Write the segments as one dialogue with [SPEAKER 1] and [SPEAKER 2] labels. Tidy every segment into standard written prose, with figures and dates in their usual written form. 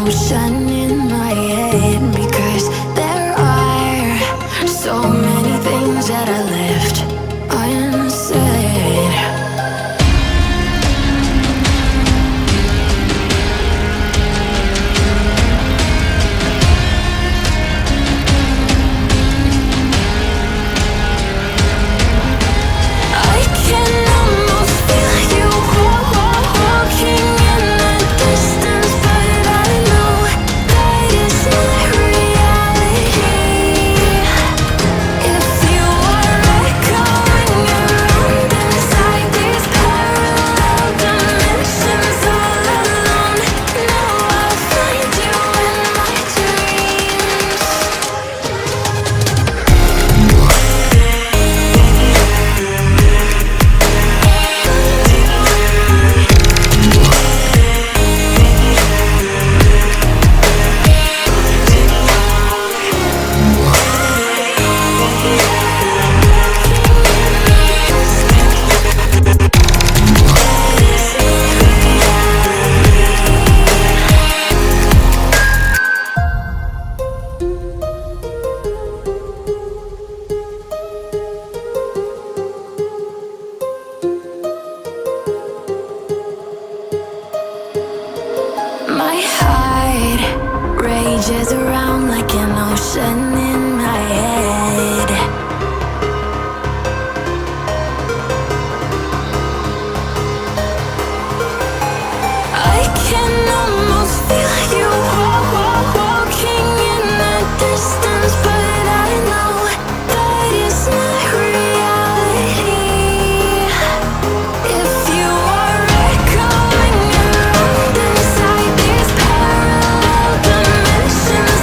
[SPEAKER 1] ocean in my head, because there are so many things that I left unsaid. I can almost feel you walking in the distance, but I know that is not reality. If you are echoing around inside these parallel dimensions all alone, know I'll find you in my dreams. My heart rages around like an ocean in my head. I can almost feel you walking in the distance, but I know that is not reality. If you are echoing around inside these parallel dimensions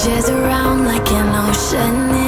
[SPEAKER 1] changes around like an ocean